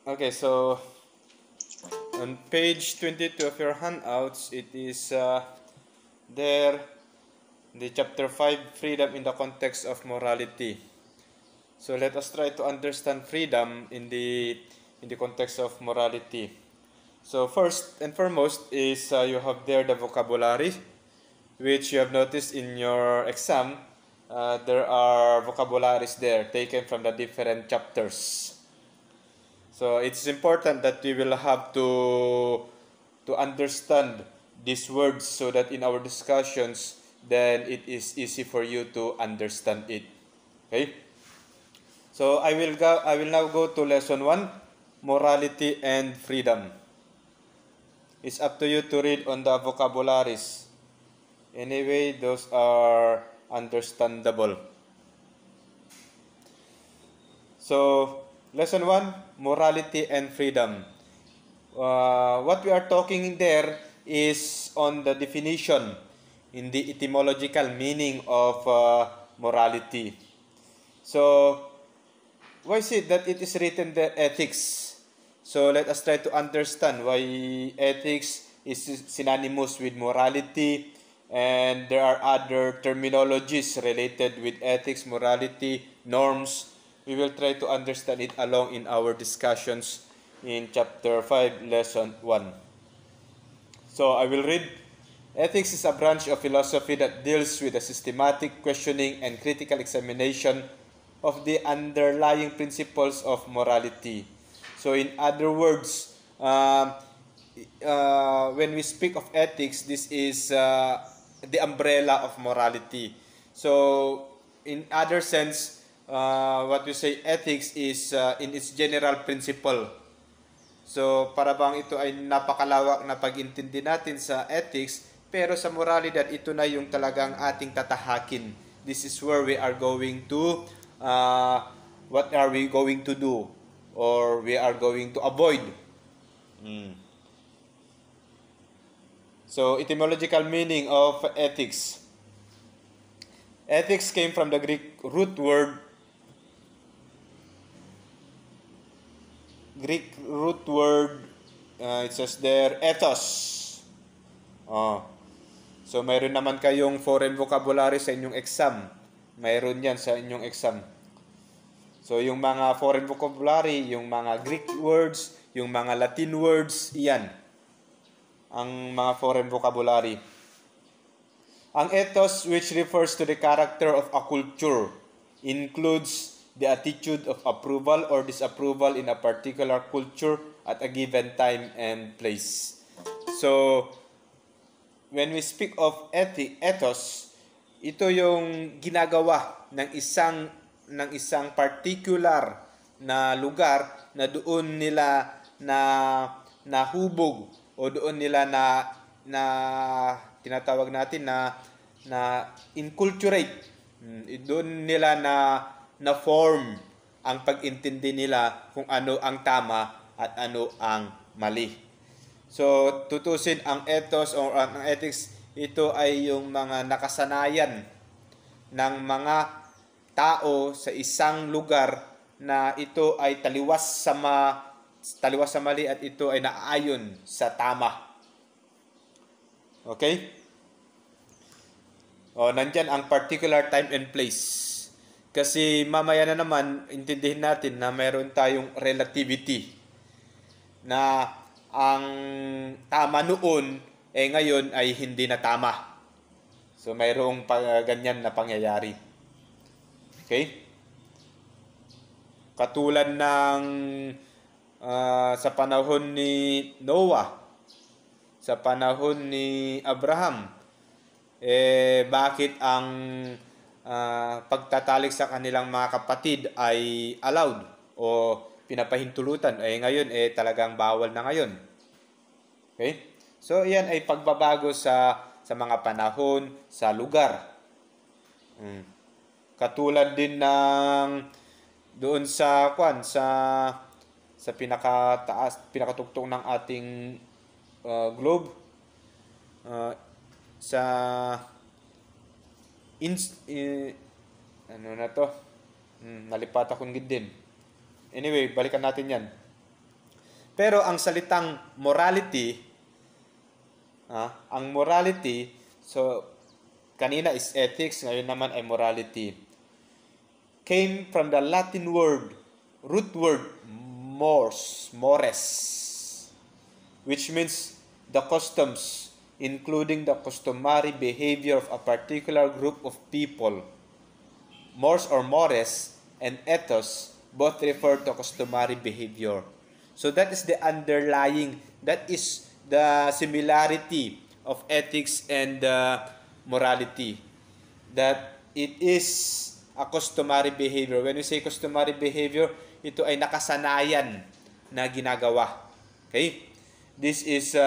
Okay, so on page 22 of your handouts, it is there, the chapter 5, freedom in the context of morality. So let us try to understand freedom in the context of morality. So first and foremost is you have there the vocabulary, which you have noticed in your exam. There are vocabularies there taken from the different chapters. So it's important that we will have to understand these words so that in our discussions, then it is easy for you to understand it. Okay? So I will now go to lesson 1, morality and freedom. It's up to you to read on the vocabularies. Anyway, those are understandable. So, lesson 1, morality and freedom. What we are talking there is on the definition in the etymological meaning of morality. So, why is it that it is written there ethics? So, let us try to understand why ethics is synonymous with morality, and there are other terminologies related with ethics, morality, norms. We will try to understand it along in our discussions in chapter 5, lesson 1. So I will read. Ethics is a branch of philosophy that deals with the systematic questioning and critical examination of the underlying principles of morality. So in other words, when we speak of ethics, this is the umbrella of morality. So in other sense, what we say ethics is in its general principle. So, para bang ito ay napakalawak na pag-intindi natin sa ethics, pero sa moralidad, ito na yung talagang ating tatahakin. This is where we are going to, what are we going to do? Or we are going to avoid. So, etymological meaning of ethics. Ethics came from the Greek root word it says there, ethos. So, mayroon naman kayong foreign vocabulary sa inyong exam. Mayroon yan sa inyong exam. So, yung mga foreign vocabulary, yung mga Greek words, yung mga Latin words, iyan. Ang mga foreign vocabulary. Ang ethos, which refers to the character of a culture, includes the attitude of approval or disapproval in a particular culture at a given time and place. So, when we speak of ethos, ito yung ginagawa ng isang particular na lugar na doon nila na nahubog o doon nila na tinatawag natin na inculturate. Doon nila na form ang pag-intindi nila kung ano ang tama at ano ang mali. So, tutusin ang ethos o ang ethics, ito ay yung mga nakasanayan ng mga tao sa isang lugar na ito ay taliwas sa mali at ito ay naaayon sa tama. Okay? Nandyan ang particular time and place. Kasi mamaya na naman, intindihin natin na mayroon tayong relativity na ang tama noon, ngayon ay hindi na tama. So, mayroong ganyan na pangyayari. Okay? Katulad ng sa panahon ni Noah, sa panahon ni Abraham, bakit ang pagtatalik sa kanilang mga kapatid ay allowed o pinapahintulutan? Ngayon, talagang bawal na ngayon. Okay? So, yan ay pagbabago sa mga panahon, sa lugar. Katulad din ng doon sa pinakatugtong ng ating globe, sa ano na to? Nalipat akong din. Anyway, balikan natin yan. Pero ang salitang morality, ang morality, so kanina is ethics, ngayon naman ay morality, came from the Latin root word mores, which means the customs, including the customary behavior of a particular group of people. Mores or mores and ethos both refer to customary behavior. So that is the underlying, that is the similarity of ethics and morality. That it is a customary behavior. When we say customary behavior, ito ay nakasanayan na ginagawa. Okay? This is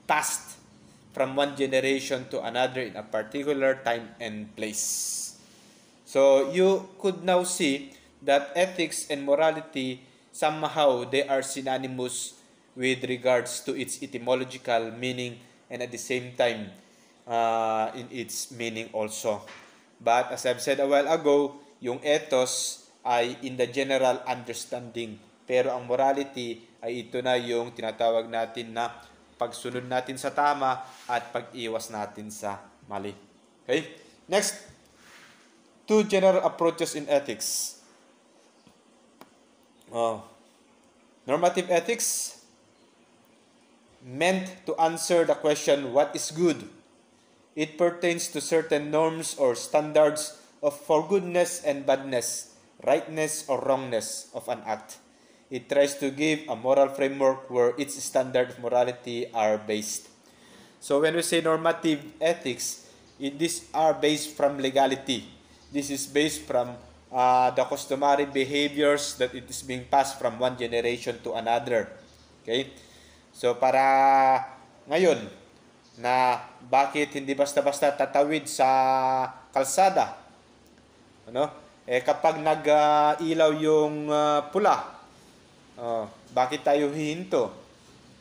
passed from one generation to another in a particular time and place. So you could now see that ethics and morality, somehow they are synonymous with regards to its etymological meaning and at the same time in its meaning also. But as I've said a while ago, yung ethos ay in the general understanding. Pero ang morality ay ito na yung tinatawag natin na pagsunod natin sa tama at pag-iwas natin sa mali. Okay? Next, two general approaches in ethics. Normative ethics meant to answer the question, what is good? It pertains to certain norms or standards for goodness and badness, rightness or wrongness of an act. It tries to give a moral framework where its standards of morality are based. So when we say normative ethics, these are based from legality. This is based from the customary behaviors that it is being passed from one generation to another. Okay? So para ngayon na bakit hindi basta-basta tatawid sa kalsada, kapag nag-ilaw yung pula, bakit tayo hihinto?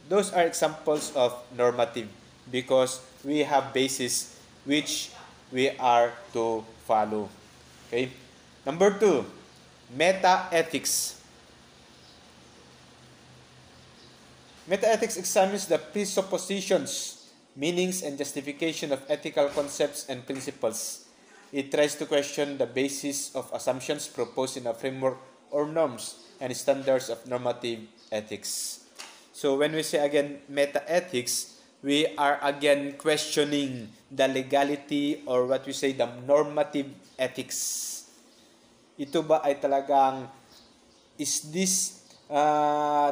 Those are examples of normative because we have basis which we are to follow. Okay? Number 2, meta-ethics. Meta-ethics examines the presuppositions, meanings, and justification of ethical concepts and principles. It tries to question the basis of assumptions proposed in a framework or norms and standards of normative ethics. So when we say again meta-ethics, we are again questioning the legality or what we say the normative ethics. Ito ba ay talagang, is this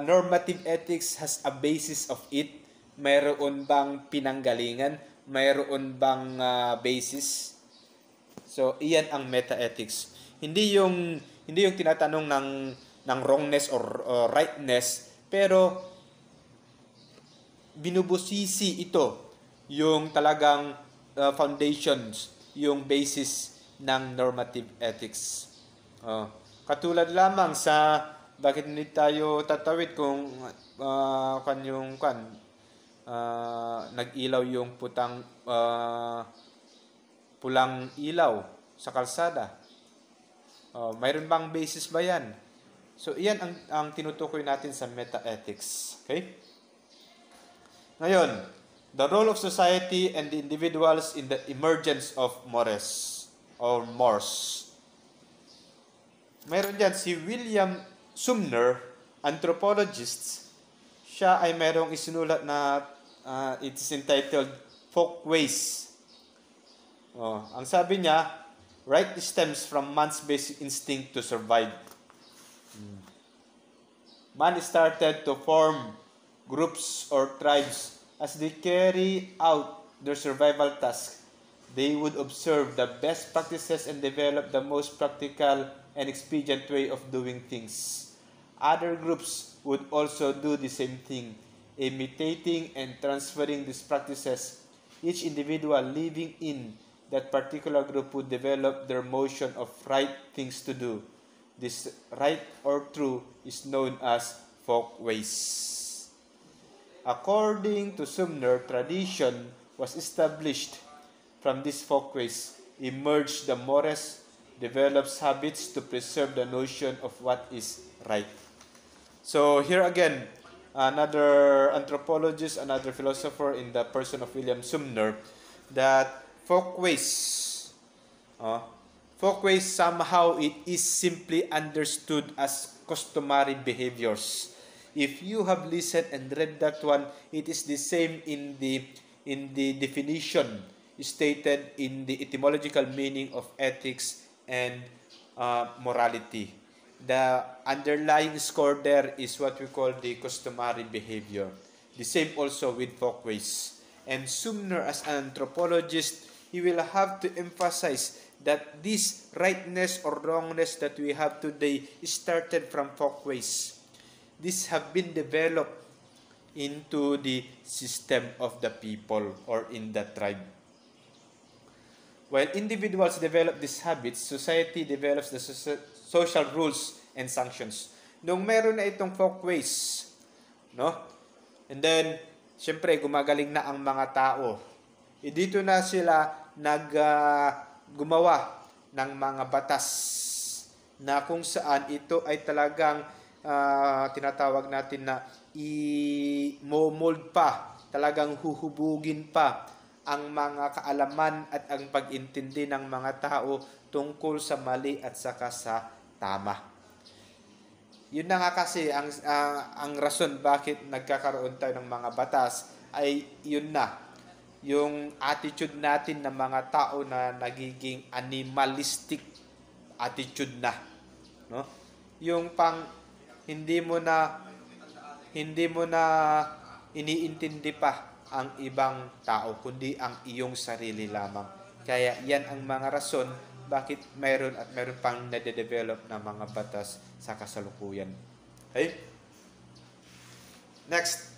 normative ethics has a basis of it? Mayroon bang pinanggalingan? Mayroon bang basis? So iyan ang meta-ethics. Hindi yung tinatanong ng wrongness or rightness, pero binubusisi ito yung talagang foundations, yung basis ng normative ethics. Katulad lamang sa bakit hindi tayo tatawid kung nag-ilaw yung pulang ilaw sa kalsada. Mayroon bang basis ba yan? So, iyan ang tinutukoy natin sa meta-ethics. Okay? Ngayon, the role of society and the individuals in the emergence of mores or mores. Mayroon dyan si William Sumner, anthropologist. Siya ay mayroong isinulat na it is entitled Folkways. Ang sabi niya, right stems from man's basic instinct to survive. Man started to form groups or tribes. As they carry out their survival task, they would observe the best practices and develop the most practical and expedient way of doing things. Other groups would also do the same thing, imitating and transferring these practices. Each individual living in that particular group would develop their notion of right things to do. This right or true is known as folkways. According to Sumner, tradition was established. From these folkways emerged the mores, develops habits to preserve the notion of what is right. So here again, another anthropologist, another philosopher in the person of William Sumner, that folkways, folkways somehow it is simply understood as customary behaviors. If you have listened and read that one, it is the same in the definition stated in the etymological meaning of ethics and morality. The underlying score there is what we call the customary behavior. The same also with folkways. And Sumner, as an anthropologist, he will have to emphasize that this rightness or wrongness that we have today started from folkways. These have been developed into the system of the people or in the tribe. While individuals develop these habits, society develops the social rules and sanctions. Nung meron na itong folkways, no? And then, syempre, gumagaling na ang mga tao. Dito na sila gumawa ng mga batas na kung saan ito ay talagang tinatawag natin na i-mold pa, talagang huhubugin pa ang mga kaalaman at ang pag-intindi ng mga tao tungkol sa mali at saka sa tama. Yun na nga kasi ang rason bakit nagkakaroon tayo ng mga batas ay yun na. Yung attitude natin ng mga tao na nagiging animalistic attitude na, no? Yung hindi mo na iniintindi pa ang ibang tao kundi ang iyong sarili lamang. Kaya yan ang mga rason bakit mayroon pang nade-develop na mga batas sa kasalukuyan. Okay? Next,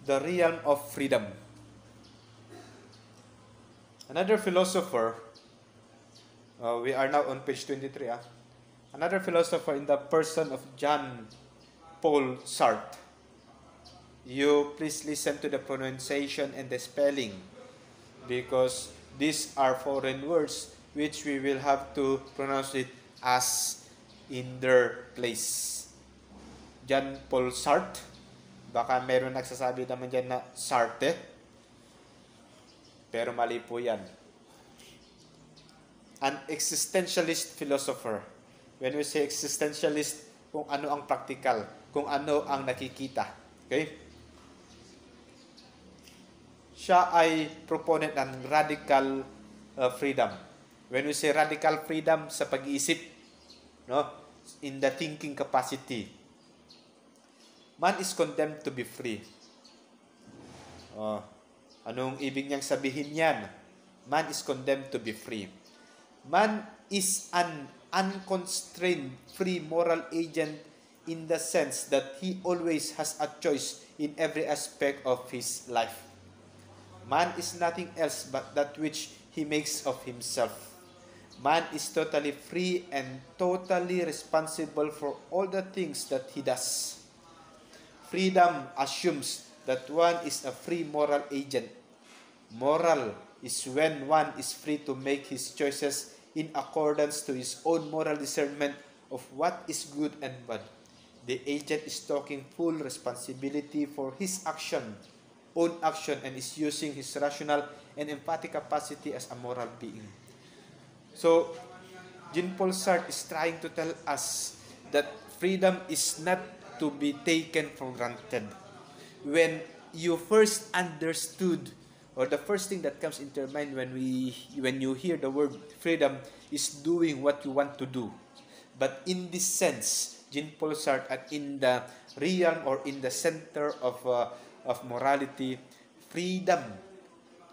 the realm of freedom. Another philosopher, we are now on page 23. Another philosopher in the person of Jean Paul Sartre. You please listen to the pronunciation and the spelling because these are foreign words which we will have to pronounce it as in their place. Jean Paul Sartre. Baka meron nagsasabi naman dyan na Sartre. Pero mali po yan. An existentialist philosopher. When we say existentialist, kung ano ang practical, kung ano ang nakikita. Okay? Siya ay proponent ng radical freedom. When we say radical freedom sa pag-iisip, no, in the thinking capacity, man is condemned to be free. Anong ibig niyang sabihin yan? Man is condemned to be free. Man is an unconstrained free moral agent in the sense that he always has a choice in every aspect of his life. Man is nothing else but that which he makes of himself. Man is totally free and totally responsible for all the things that he does. Freedom assumes that one is a free moral agent. Moral is when one is free to make his choices in accordance to his own moral discernment of what is good and bad. The agent is taking full responsibility for his own action, and is using his rational and empathic capacity as a moral being. So, Jean Paul Sartre is trying to tell us that freedom is not to be taken for granted. When you first understood, or the first thing that comes into your mind when you hear the word freedom is doing what you want to do. But in this sense, Jean Paul Sartre, in the realm or in the center of morality, freedom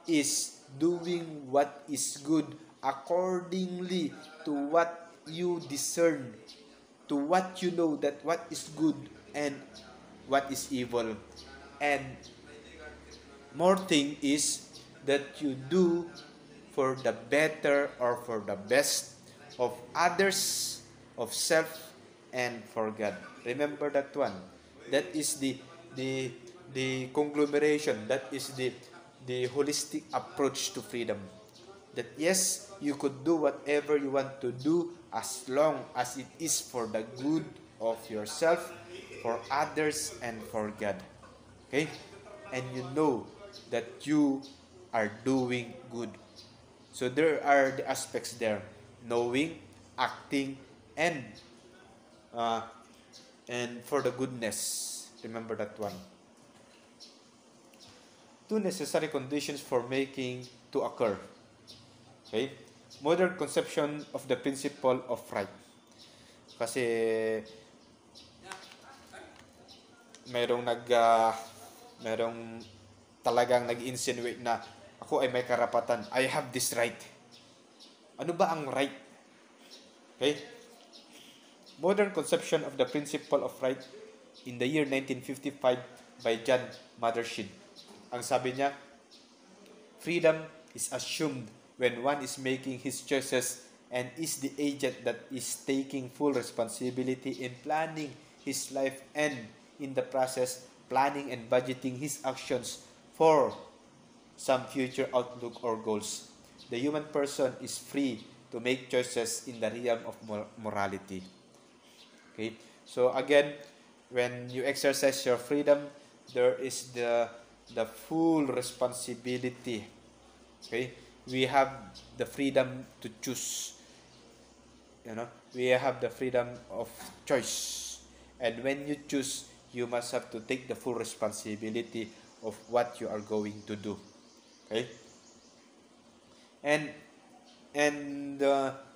is doing what is good accordingly to what you discern, to what you know that what is good and what is evil. And more thing is that you do for the better or for the best of others, of self, and for God. Remember that one. That is the conglomeration, that is the holistic approach to freedom. That yes, you could do whatever you want to do as long as it is for the good of yourself, for others and for God. Okay? And you know that you are doing good. So there are the aspects there: knowing, acting, uh, and for the goodness. Remember that one. Two necessary conditions for making to occur. Okay? Modern conception of the principle of right. Kasi mayroong mayroong talagang nag-insinuate na ako ay may karapatan. I have this right. Ano ba ang right? Okay? Modern conception of the principle of right in the year 1955 by John Mothershed. Ang sabi niya, freedom is assumed when one is making his choices and is the agent that is taking full responsibility in planning his life and in the process planning and budgeting his actions for some future outlook or goals. The human person is free to make choices in the realm of morality. Okay? So again, when you exercise your freedom, there is the full responsibility. Okay? We have the freedom to choose. We have the freedom of choice. And when you choose, you must have to take the full responsibility of what you are going to do. Okay? And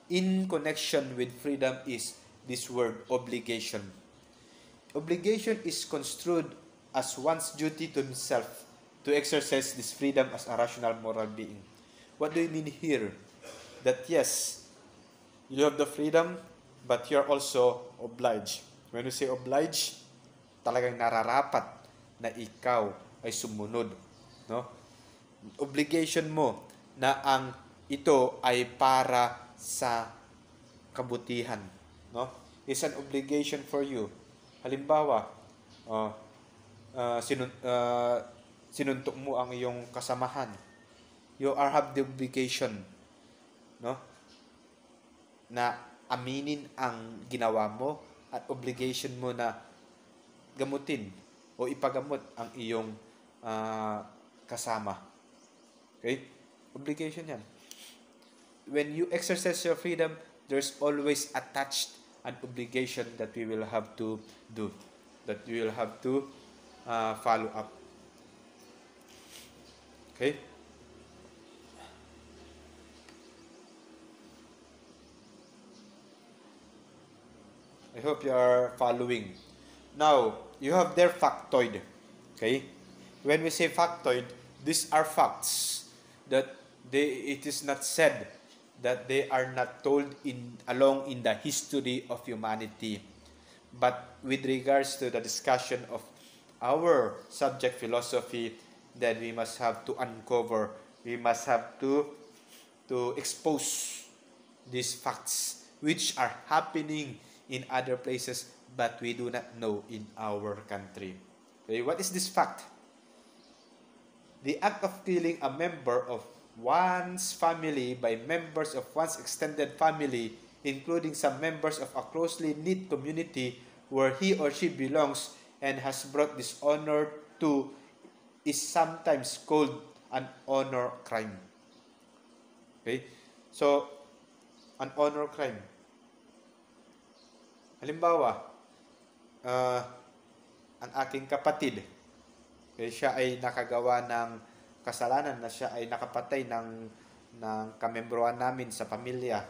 in connection with freedom is this word obligation. Obligation is construed as one's duty to himself to exercise this freedom as a rational moral being. What do you mean here? That yes, you have the freedom, but you're also obliged. When you say obliged, talagang nararapat na ikaw ay sumunod. No? Obligation mo na ang ito ay para sa kabutihan. No? It's an obligation for you. Halimbawa, sinuntok mo ang iyong kasamahan. You have the obligation, no, na aminin ang ginawa mo at obligation mo na gamutin o ipagamot ang iyong kasama. Okay? Obligation yan. When you exercise your freedom, there's always attached an obligation that we will have to do, that we will have to follow up. Okay? I hope you are following. Now, you have their factoid. Okay? When we say factoid, these are facts that it is not said that they are not told along in the history of humanity. But with regards to the discussion of our subject philosophy, then we must have to uncover, we must have to expose these facts which are happening in other places but we do not know in our country. Okay, what is this fact? The act of killing a member of one's family by members of one's extended family, including some members of a closely knit community where he or she belongs and has brought dishonor to, is sometimes called an honor crime. Okay? So, an honor crime. Halimbawa, ang aking kapatid, siya ay nakagawa ng kasalanan na siya ay nakapatay ng kamembrohan namin sa pamilya.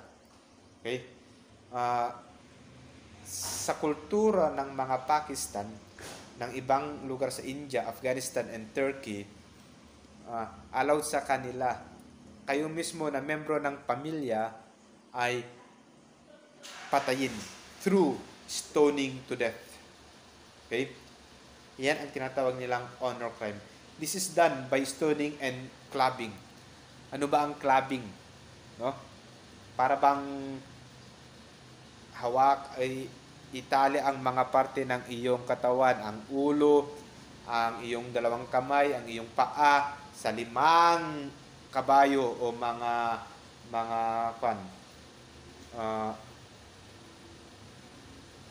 Okay? Sa kultura ng mga Pakistan, ng ibang lugar sa India, Afghanistan, and Turkey, allowed sa kanila, kayo mismo na membro ng pamilya ay patayin through stoning to death. Okay? Yan ang tinatawag nilang honor crime. This is done by stoning and clubbing. Ano ba ang clubbing? No? Para bang hawak ay itali ang mga parte ng iyong katawan, ang ulo, ang iyong dalawang kamay, ang iyong paa sa 5 kabayo o mga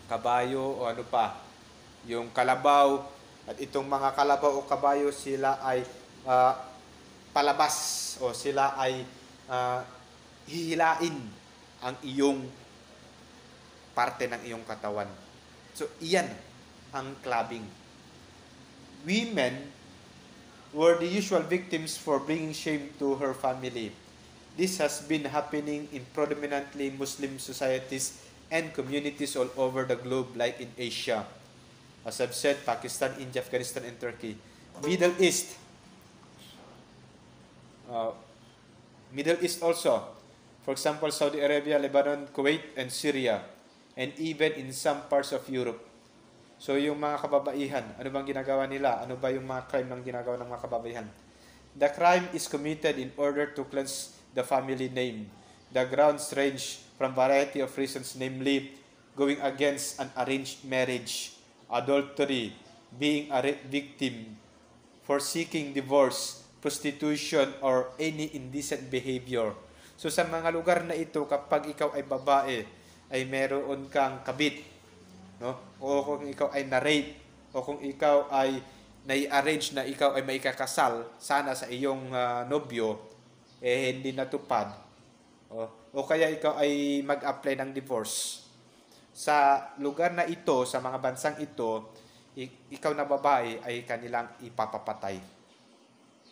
kabayo o ano pa, yung kalabaw, at itong mga kalabaw o kabayo, sila ay palabas o sila ay hihilain ang iyong parte ng iyong katawan. So, iyan ang clubbing. Women were the usual victims for bringing shame to her family. This has been happening in predominantly Muslim societies and communities all over the globe, like in Asia. As I've said, Pakistan, India, Afghanistan, and Turkey. Middle East. Middle East also. For example, Saudi Arabia, Lebanon, Kuwait, and Syria. And even in some parts of Europe. So yung mga kababaihan, ano bang ginagawa nila? Ano ba yung mga crime ng ginagawa ng mga kababaihan? The crime is committed in order to cleanse the family name. The grounds range from variety of reasons, namely going against an arranged marriage, adultery, being a victim, forsaking divorce, prostitution, or any indecent behavior. So sa mga lugar na ito, kapag ikaw ay babae, ay meron kang kabit, no? O kung ikaw ay na-rape, o kung ikaw ay nai-arrange na ikaw ay maikakasal sana sa iyong nobyo, hindi natupad, o kaya ikaw ay mag-apply ng divorce, sa lugar na ito, sa mga bansang ito, ikaw na babae ay kanilang ipapapatay,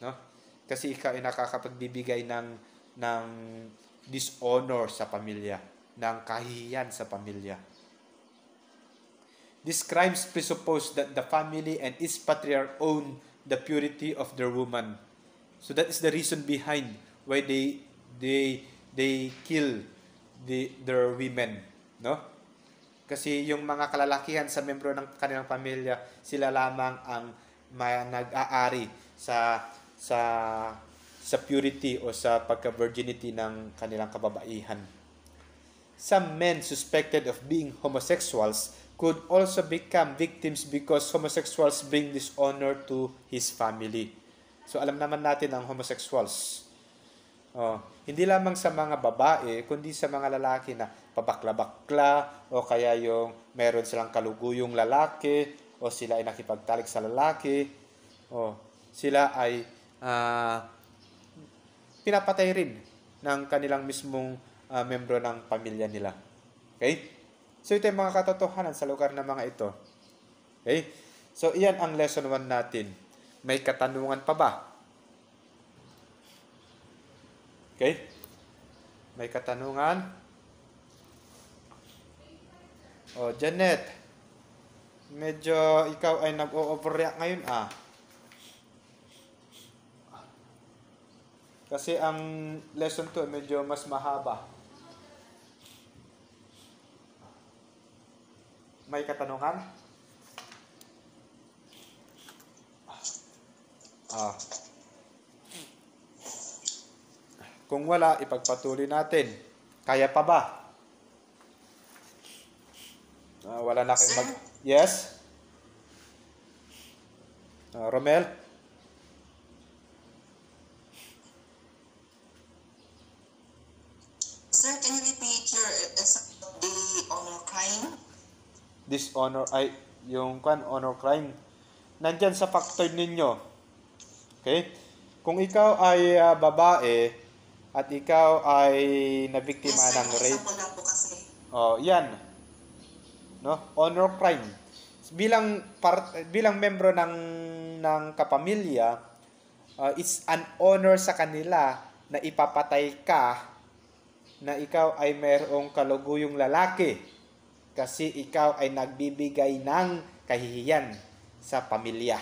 no? Kasi ikaw ay nakakapagbibigay ng dishonor sa pamilya, ng kahihiyan sa pamilya. These crimes presuppose that the family and its patriarch own the purity of their woman. So that is the reason behind why they kill their women, no? Kasi yung mga kalalakihan sa membro ng kanilang pamilya, sila lamang ang nag-aari sa purity o sa pagka-virginity ng kanilang kababaihan. Some men suspected of being homosexuals could also become victims because homosexuals bring dishonor to his family. So alam naman natin ang homosexuals. Hindi lamang sa mga babae, kundi sa mga lalaki na pabakla-bakla, o kaya yung meron silang kaluguyong lalaki, o sila ay nakipagtalik sa lalaki, o sila ay pinapatay rin ng kanilang mismong membro ng pamilya nila. Okay? So ito yung mga katotohanan sa lugar ng mga ito. Okay? So iyan ang lesson 1 natin. May katanungan pa ba? Okay? May katanungan? Janet, medyo ikaw ay nag-overreact ngayon Kasi ang lesson 2 medyo mas mahaba. May katanungan? Kung wala, ipagpatuloy natin. Kaya pa ba? Wala na kayong Yes? Romel? Sir, can you repeat your the honor crime? Dishonor ay yung honor crime. Nandyan sa factor ninyo. Okay? Kung ikaw ay babae at ikaw ay nabiktima ng rape. Yan. No? Honor crime. Bilang membro ng kapamilya, it's an honor sa kanila na ipapatay ka na ikaw ay mayroong kaluguyong lalaki kasi ikaw ay nagbibigay ng kahihiyan sa pamilya.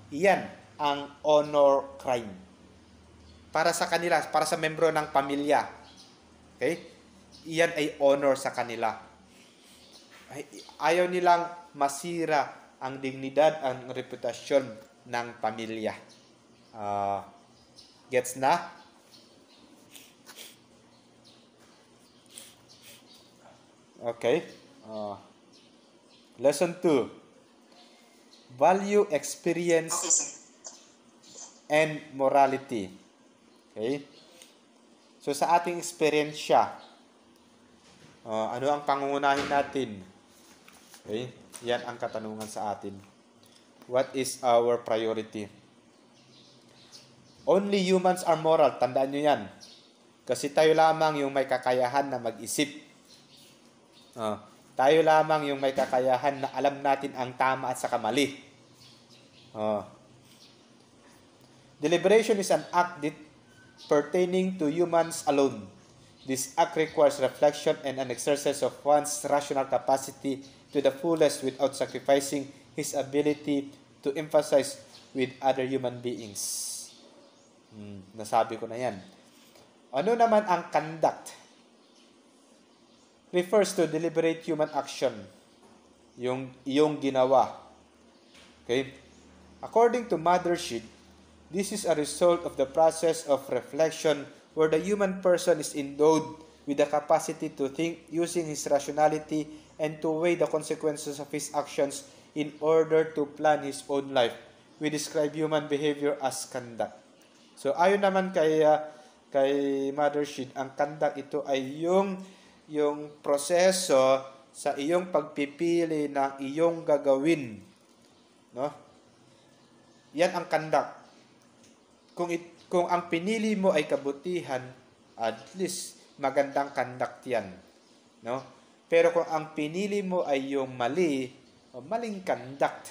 Iyan ang honor crime. Para sa kanila, para sa membro ng pamilya. Okay? Iyan ay honor sa kanila. Ayaw nilang masira ang dignidad, ang reputasyon ng pamilya. Gets na? Okay. Lesson 2. Value, experience, and morality. Okay? So, sa ating experience ano ang pangungunahin natin? Okay? Yan ang katanungan sa atin. What is our priority? Only humans are moral. Tandaan nyo yan. Kasi tayo lamang yung may kakayahan na mag-isip. Tayo lamang yung may kakayahan na alam natin ang tama at saka mali. Deliberation is an act pertaining to humans alone. This act requires reflection and an exercise of one's rational capacity to the fullest without sacrificing his ability to emphasize with other human beings. Nasabi ko na yan. Ano naman ang conduct? Refers to deliberate human action. Yung iyong ginawa. Okay? According to Mothership, this is a result of the process of reflection where the human person is endowed with the capacity to think using his rationality and to weigh the consequences of his actions in order to plan his own life. We describe human behavior as conduct. So ayon naman kay Mothership, ang conduct ito ay yung proseso sa iyong pagpipili ng iyong gagawin. No? Yan ang conduct. Kung ang pinili mo ay kabutihan, at least magandang conduct yan. No? Pero kung ang pinili mo ay yung mali, maling conduct.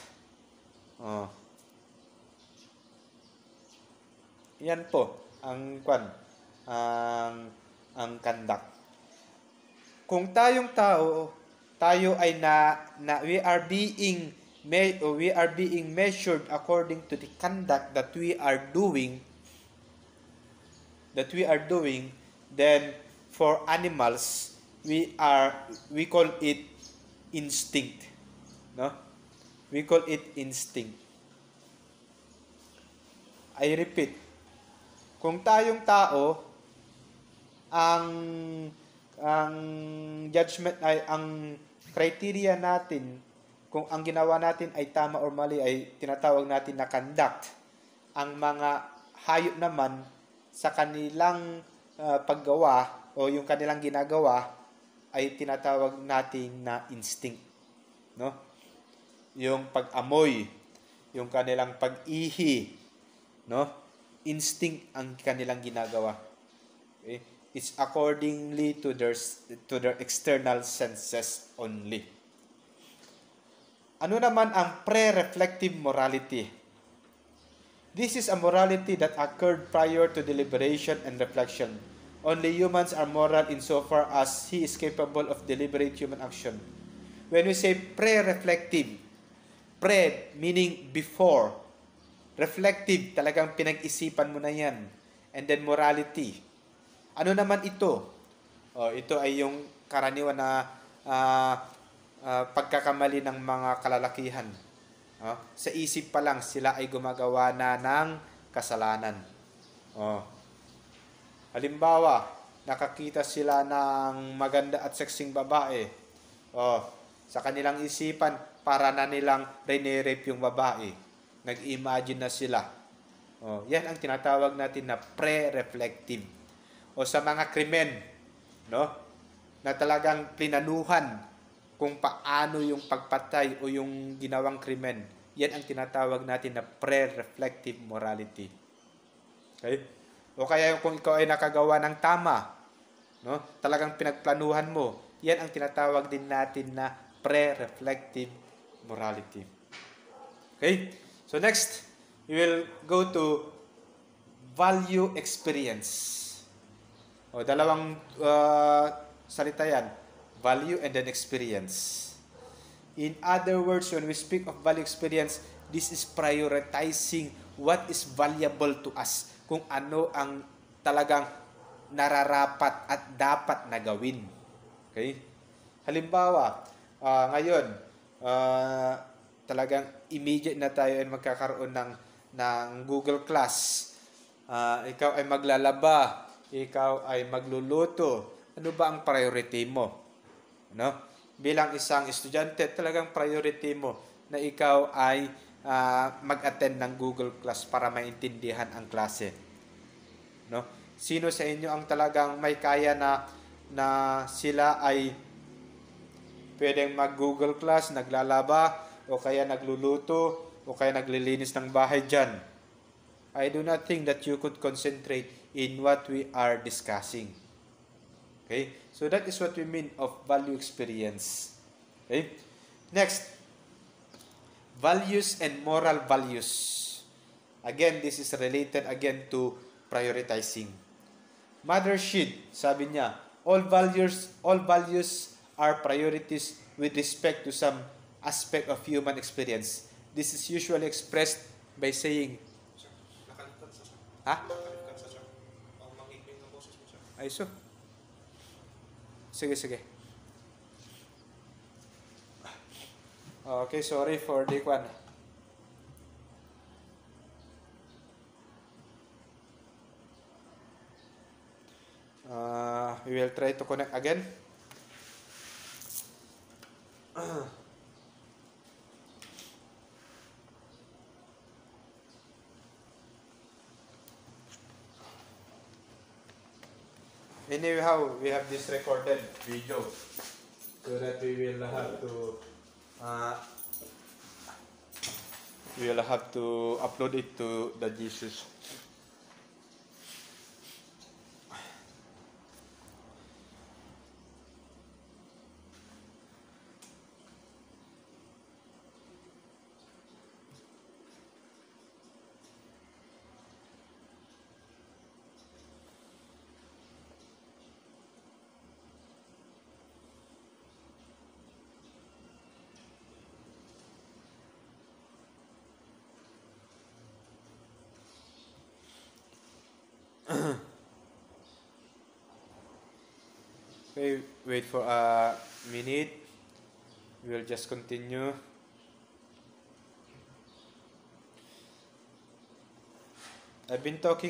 Yan po ang conduct. Kung tayong tao, tayo ay we are being measured according to the conduct that we are doing, then for animals we call it instinct. No? We call it instinct. I repeat, kung tayong tao, ang judgment ay ang criteria natin, kung ang ginawa natin ay tama or mali, ay tinatawag natin na conduct. Ang mga hayop naman, sa kanilang paggawa o yung kanilang ginagawa ay tinatawag natin na instinct. No? Yung pag-amoy, yung kanilang pag-ihi, no? Instinct ang kanilang ginagawa. Okay? It's accordingly to their external senses only. Ano naman ang pre-reflective morality? This is a morality that occurred prior to deliberation and reflection. Only humans are moral insofar as he is capable of deliberate human action. When we say pre-reflective, pre meaning before, reflective, talagang pinag-isipan mo na yan. And then morality. Ano naman ito? Ito ay yung karaniwan na pagkakamali ng mga kalalakihan. Sa isip pa lang sila ay gumagawa na ng kasalanan. Halimbawa, nakakita sila ng maganda at sexing babae. Sa kanilang isipan, para na nilang rene-rape yung babae. Nag-imagine na sila. Yan ang tinatawag natin na pre-reflective. O sa mga krimen, no? Na talagang plinanuhan kung paano yung pagpatay o yung ginawang krimen. Yan ang tinatawag natin na pre-reflective morality. Okay? O kaya kung ikaw ay nakagawa ng tama, no? Talagang pinagplanuhan mo, yan ang tinatawag din natin na pre-reflective morality. Okay? So next, we will go to value experience. Dalawang salita yan. Value and then experience. In other words, when we speak of value experience, this is prioritizing what is valuable to us. Kung ano ang talagang nararapat at dapat na gawin. Okay? Halimbawa, ngayon, talagang immediate na tayo ay magkakaroon ng Google Class. Ikaw ay maglalaba. Ikaw ay magluluto. Ano ba ang priority mo? No? Bilang isang estudyante, talagang priority mo na ikaw ay mag-attend ng Google Class para maintindihan ang klase. No? Sino sa inyo ang talagang may kaya na sila ay pwedeng mag-Google Class, naglalaba, o kaya nagluluto, o kaya naglilinis ng bahay dyan. I do not think that you could concentrate in what we are discussing. Okay? So that is what we mean of value experience. Okay? Next, values and moral values. Again, this is related again to prioritizing. Mother Shid, sabi niya, all values are priorities with respect to some aspect of human experience. This is usually expressed by saying, ha? Ay, so. Sige. Okay, sorry for the one. We will try to connect again. Anyhow, we have this recorded video so that we will have to upload it to the Jesus. Okay, wait for a minute. We'll just continue. I've been talking